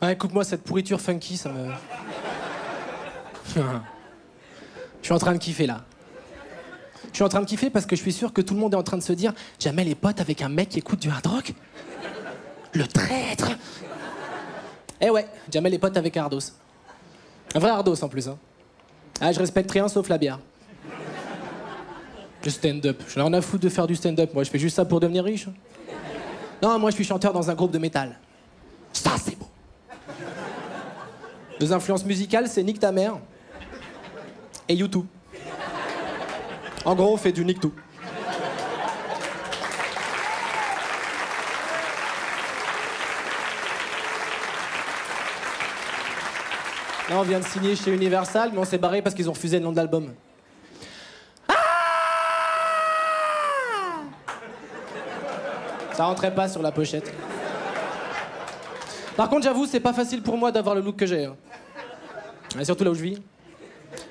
Ouais, coupe-moi cette pourriture funky, ça me... Je suis en train de kiffer, là. Je suis en train de kiffer parce que je suis sûr que tout le monde est en train de se dire « Jamel est pote avec un mec qui écoute du hard rock ?» Le traître. Eh ouais, Jamel est pote avec un hardos. Un vrai hardos, en plus, hein. Ah, je respecte rien sauf la bière. Le stand-up. J'en ai rien à foutre de faire du stand-up. Moi, je fais juste ça pour devenir riche. Non, moi, je suis chanteur dans un groupe de métal. Ça, c'est beau. Deux influences musicales, c'est Nick ta mère et U2. En gros, on fait du Nick tout. Là, on vient de signer chez Universal, mais on s'est barré parce qu'ils ont refusé le nom de l'album. Ça rentrait pas sur la pochette. Par contre, j'avoue, c'est pas facile pour moi d'avoir le look que j'ai. Hein. Et surtout là où je vis.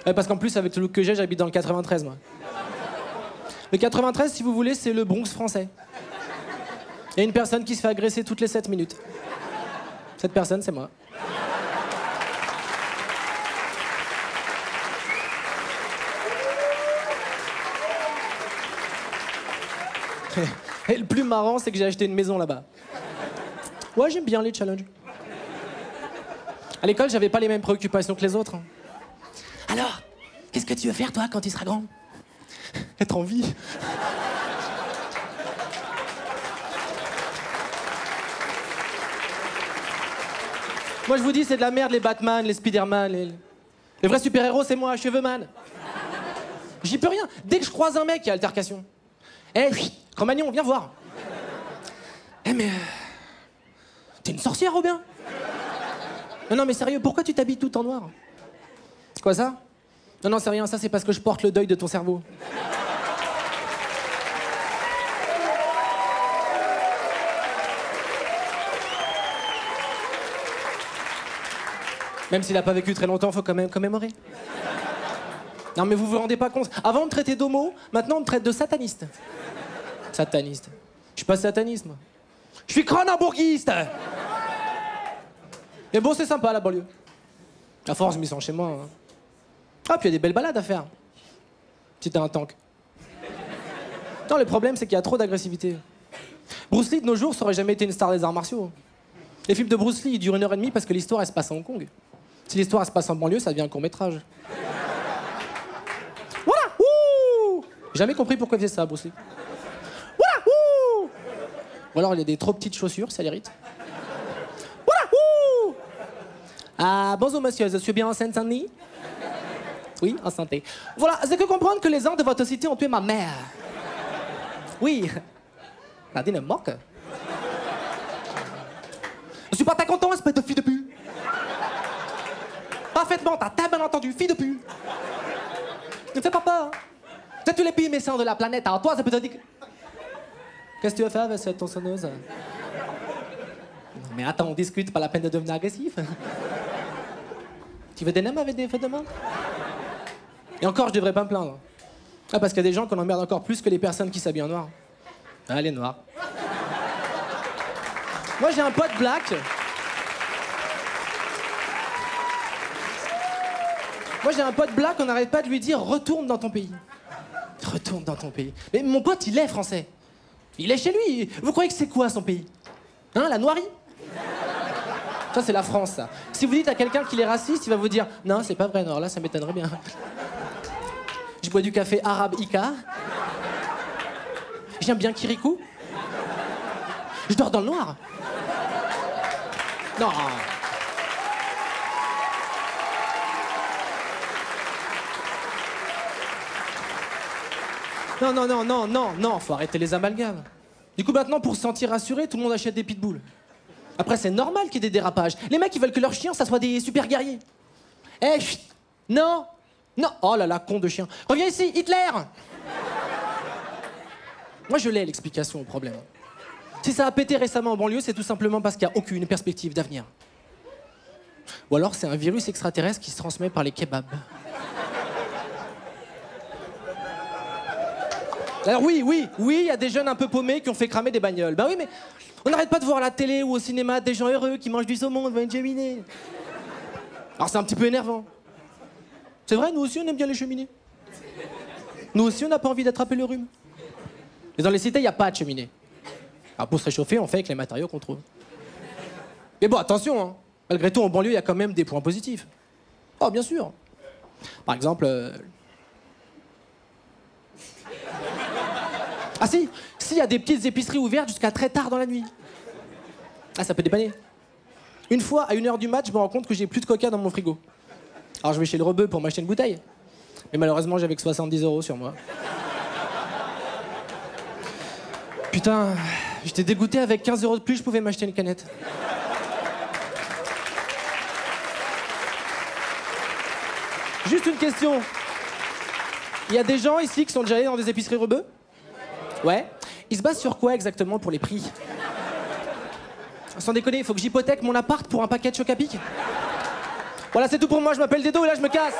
Ouais, parce qu'en plus, avec le look que j'ai, j'habite dans le 93, moi. Le 93, si vous voulez, c'est le Bronx français. Il y a une personne qui se fait agresser toutes les 7 minutes. Cette personne, c'est moi. Et le plus marrant, c'est que j'ai acheté une maison là-bas. Ouais, j'aime bien les challenges. À l'école, j'avais pas les mêmes préoccupations que les autres. Alors, qu'est-ce que tu veux faire, toi, quand tu seras grand? Être en vie. Moi, je vous dis, c'est de la merde, les Batman, les Spider-Man, les vrais super-héros, c'est moi, Cheveux-Man. J'y peux rien. Dès que je croise un mec, il y a altercation. Eh, Cro-Magnon, viens voir. Eh, mais... T'es une sorcière, Robin? Non, mais sérieux, pourquoi tu t'habilles tout en noir? Quoi, ça? Non, c'est rien, ça, c'est parce que je porte le deuil de ton cerveau. Même s'il a pas vécu très longtemps, faut quand même commémorer. Non, mais vous vous rendez pas compte. Avant, on me traitait d'homo, maintenant, on me traite de sataniste. Sataniste. Je suis pas sataniste, moi. Je suis cronenbourgiste. Mais bon, c'est sympa, la banlieue. À force, je m'y sens chez moi. Hein. Ah, puis il y a des belles balades à faire. Si t'as un tank. Non, le problème, c'est qu'il y a trop d'agressivité. Bruce Lee, de nos jours, ça aurait jamais été une star des arts martiaux. Les films de Bruce Lee, ils durent 1h30 parce que l'histoire, elle se passe à Hong Kong. Si l'histoire, elle se passe en banlieue, ça devient un court-métrage. Voilà. Ouh. J'ai jamais compris pourquoi il faisait ça, Bruce Lee. Voilà. Ouh. Ou alors, il y a des trop petites chaussures, ça l'irrite. Voilà. Ouh. Ah, bonjour, monsieur, je suis bien en Seine-Saint-Denis? Oui, en santé. Voilà, j'ai que comprendre que les gens de votre cité ont tué ma mère. Oui. Nadine est morte. Je suis pas très content, espèce de fille de pute. Parfaitement, t'as très bien entendu, fille de pute. Ne me fais pas peur. C'est tous les pays méchants de la planète, alors toi, ça peut te dire... Qu'est-ce que tu veux faire avec cette tronçonneuse? Non, mais attends, on discute, pas la peine de devenir agressif. Tu veux des nems avec des feux de main? Et encore, je devrais pas me plaindre. Ah, parce qu'il y a des gens qu'on emmerde encore plus que les personnes qui s'habillent en noir. Ah, les noirs. Moi, j'ai un pote black. Moi, j'ai un pote black, on n'arrête pas de lui dire « Retourne dans ton pays. » Retourne dans ton pays. Mais mon pote, il est français. Il est chez lui. Vous croyez que c'est quoi, son pays? Hein, la noirie? Ça, c'est la France, ça. Si vous dites à quelqu'un qu'il est raciste, il va vous dire « Non, c'est pas vrai, alors là, ça m'étonnerait bien. » Je bois du café arabe Ika. J'aime bien Kirikou. Je dors dans le noir. Non. Non, faut arrêter les amalgames. Du coup, maintenant, pour se sentir rassuré, tout le monde achète des pitbulls. Après, c'est normal qu'il y ait des dérapages. Les mecs, ils veulent que leurs chiens, ça soit des super guerriers. Eh, chut. Non. Oh là là, con de chien. Reviens ici, Hitler. Moi, je l'ai, l'explication au problème. Si ça a pété récemment en banlieue, c'est tout simplement parce qu'il n'y a aucune perspective d'avenir. Ou alors, c'est un virus extraterrestre qui se transmet par les kebabs. Alors oui, il y a des jeunes un peu paumés qui ont fait cramer des bagnoles. Bah oui, mais On n'arrête pas de voir à la télé ou au cinéma des gens heureux qui mangent du saumon devant une cheminée. Alors c'est un petit peu énervant. C'est vrai, nous aussi on aime bien les cheminées. Nous aussi on n'a pas envie d'attraper le rhume. Mais dans les cités, il n'y a pas de cheminée. Alors pour se réchauffer, on fait avec les matériaux qu'on trouve. Mais bon, attention, hein. Malgré tout, en banlieue, il y a quand même des points positifs. Oh, bien sûr. Par exemple... Ah si, il y a des petites épiceries ouvertes jusqu'à très tard dans la nuit. Ah, ça peut dépanner. Une fois, à 1h du match, je me rends compte que j'ai plus de coca dans mon frigo. Alors je vais chez le rebeu pour m'acheter une bouteille. Mais malheureusement, j'avais que 70 € sur moi. Putain, j'étais dégoûté, avec 15 € de plus, je pouvais m'acheter une canette. Juste une question. Il y a des gens ici qui sont déjà allés dans des épiceries rebeux? Ouais. Ils se basent sur quoi exactement pour les prix? Sans déconner, il faut que j'hypothèque mon appart pour un paquet de Choc à Pic. Voilà, c'est tout pour moi, je m'appelle Dedo et là je me casse.